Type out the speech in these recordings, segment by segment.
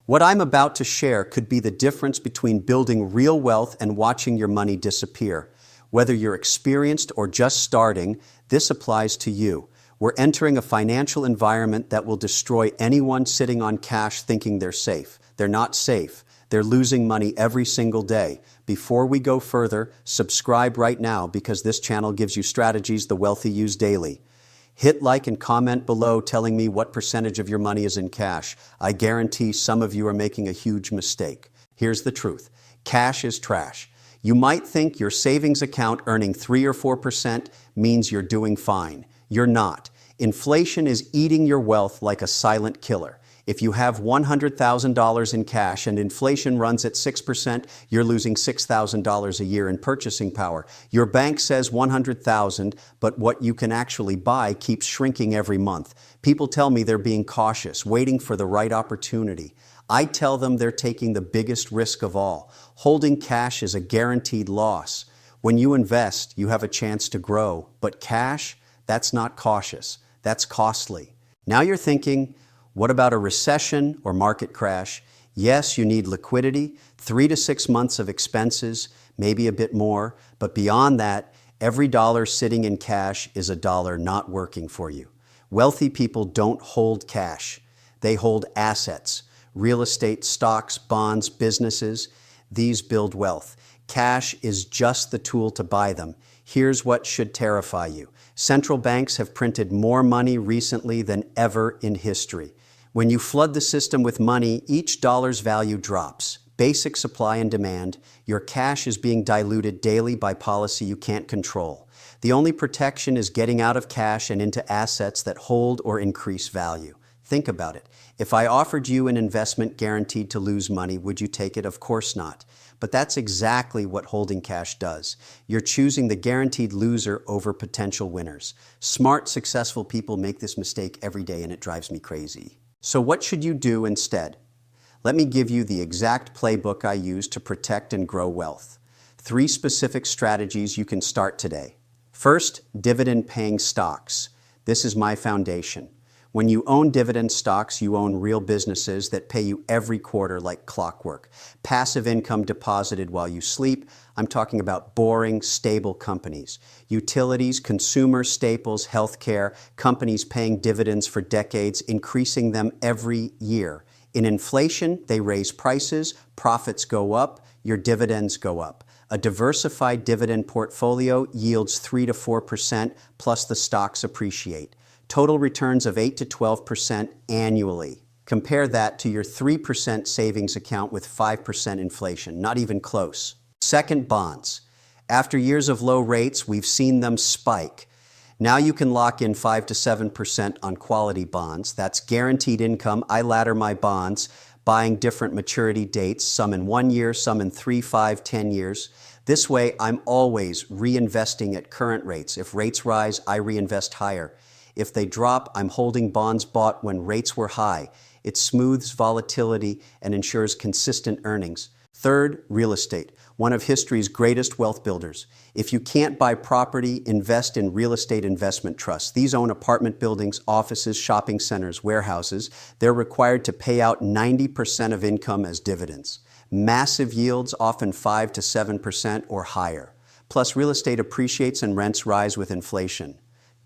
What I'm about to share could be the difference between building real wealth and watching your money disappear. Whether you're experienced or just starting, this applies to you. We're entering a financial environment that will destroy anyone sitting on cash thinking they're safe. They're not safe. They're losing money every single day. Before we go further, subscribe right now because this channel gives you strategies the wealthy use daily. Hit like and comment below telling me what percentage of your money is in cash. I guarantee some of you are making a huge mistake. Here's the truth. Cash is trash. You might think your savings account earning 3 or 4% means you're doing fine. You're not. Inflation is eating your wealth like a silent killer. If you have $100,000 in cash and inflation runs at 6%, you're losing $6,000 a year in purchasing power. Your bank says $100,000, but what you can actually buy keeps shrinking every month. People tell me they're being cautious, waiting for the right opportunity. I tell them they're taking the biggest risk of all. Holding cash is a guaranteed loss. When you invest, you have a chance to grow, but cash, that's not cautious. That's costly. Now you're thinking, what about a recession or market crash? Yes, you need liquidity, 3 to 6 months of expenses, maybe a bit more, but beyond that, every dollar sitting in cash is a dollar not working for you. Wealthy people don't hold cash. They hold assets, real estate, stocks, bonds, businesses. These build wealth. Cash is just the tool to buy them. Here's what should terrify you. Central banks have printed more money recently than ever in history. When you flood the system with money, each dollar's value drops. Basic supply and demand. Your cash is being diluted daily by policy you can't control. The only protection is getting out of cash and into assets that hold or increase value. Think about it. If I offered you an investment guaranteed to lose money, would you take it? Of course not. But that's exactly what holding cash does. You're choosing the guaranteed loser over potential winners. Smart, successful people make this mistake every day and it drives me crazy. So what should you do instead? Let me give you the exact playbook I use to protect and grow wealth. 3 specific strategies you can start today. First, dividend-paying stocks. This is my foundation. When you own dividend stocks, you own real businesses that pay you every quarter like clockwork. Passive income deposited while you sleep. I'm talking about boring, stable companies. Utilities, consumer staples, healthcare, companies paying dividends for decades, increasing them every year. In inflation, they raise prices, profits go up, your dividends go up. A diversified dividend portfolio yields 3 to 4%, plus the stocks appreciate. Total returns of 8 to 12% annually. Compare that to your 3% savings account with 5% inflation, not even close. Second, bonds. After years of low rates, we've seen them spike. Now you can lock in 5 to 7% on quality bonds. That's guaranteed income. I ladder my bonds, buying different maturity dates, some in 1 year, some in 3, 5, 10 years. This way, I'm always reinvesting at current rates. If rates rise, I reinvest higher. If they drop, I'm holding bonds bought when rates were high. It smooths volatility and ensures consistent earnings. Third, real estate, one of history's greatest wealth builders. If you can't buy property, invest in real estate investment trusts. These own apartment buildings, offices, shopping centers, warehouses. They're required to pay out 90% of income as dividends. Massive yields, often 5 to 7% or higher. Plus, real estate appreciates and rents rise with inflation.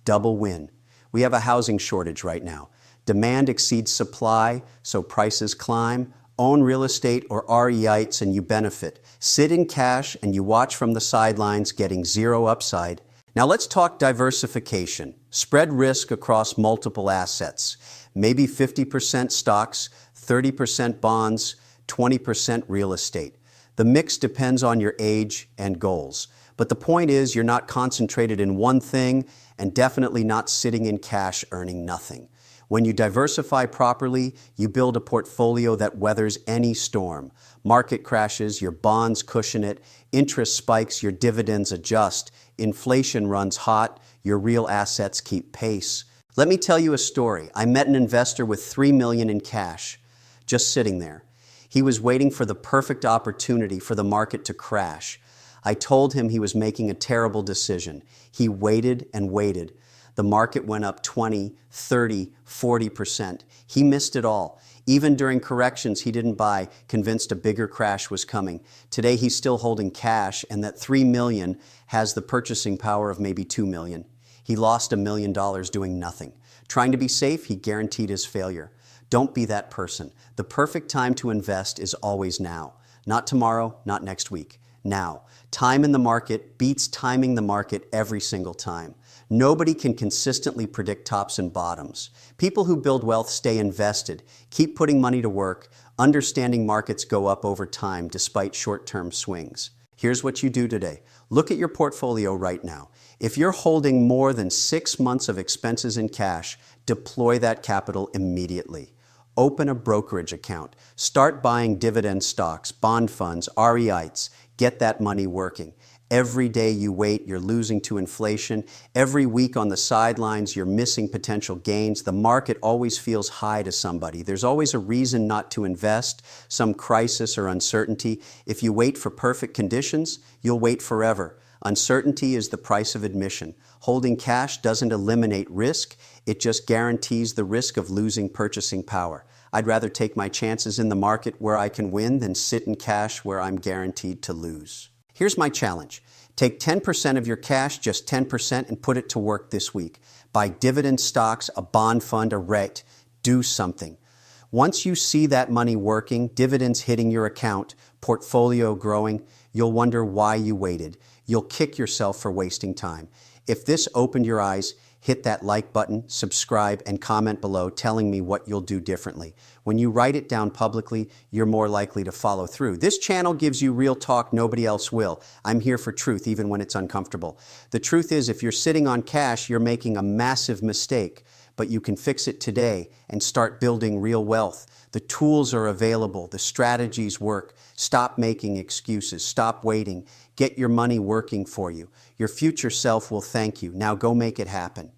Double win. We have a housing shortage right now. Demand exceeds supply, so prices climb. Own real estate or REITs and you benefit. Sit in cash and you watch from the sidelines, getting zero upside. Now let's talk diversification. Spread risk across multiple assets. Maybe 50% stocks, 30% bonds, 20% real estate. The mix depends on your age and goals. But the point is, you're not concentrated in one thing and definitely not sitting in cash earning nothing. When you diversify properly, you build a portfolio that weathers any storm. Market crashes, your bonds cushion it. Interest spikes, your dividends adjust. Inflation runs hot, your real assets keep pace. Let me tell you a story. I met an investor with $3 million in cash, just sitting there. He was waiting for the perfect opportunity for the market to crash. I told him he was making a terrible decision. He waited and waited. The market went up 20, 30, 40%. He missed it all. Even during corrections, he didn't buy, convinced a bigger crash was coming. Today, he's still holding cash, and that 3 million has the purchasing power of maybe 2 million. He lost $1 million doing nothing. Trying to be safe, he guaranteed his failure. Don't be that person. The perfect time to invest is always now. Not tomorrow, not next week. Now. Time in the market beats timing the market every single time. Nobody can consistently predict tops and bottoms. People who build wealth stay invested, keep putting money to work, understanding markets go up over time despite short-term swings. Here's what you do today. Look at your portfolio right now. If you're holding more than 6 months of expenses in cash, deploy that capital immediately. Open a brokerage account. Start buying dividend stocks, bond funds, REITs. Get that money working. Every day you wait, you're losing to inflation. Every week on the sidelines, you're missing potential gains. The market always feels high to somebody. There's always a reason not to invest, some crisis or uncertainty. If you wait for perfect conditions, you'll wait forever. Uncertainty is the price of admission. Holding cash doesn't eliminate risk, it just guarantees the risk of losing purchasing power. I'd rather take my chances in the market where I can win than sit in cash where I'm guaranteed to lose. Here's my challenge. Take 10% of your cash, just 10%, and put it to work this week. Buy dividend stocks, a bond fund, a REIT. Do something. Once you see that money working, dividends hitting your account, portfolio growing, you'll wonder why you waited. You'll kick yourself for wasting time. If this opened your eyes, hit that like button, subscribe, and comment below telling me what you'll do differently. When you write it down publicly, you're more likely to follow through. This channel gives you real talk nobody else will. I'm here for truth even when it's uncomfortable. The truth is, if you're sitting on cash, you're making a massive mistake, but you can fix it today and start building real wealth. The tools are available. The strategies work. Stop making excuses. Stop waiting. Get your money working for you. Your future self will thank you. Now go make it happen.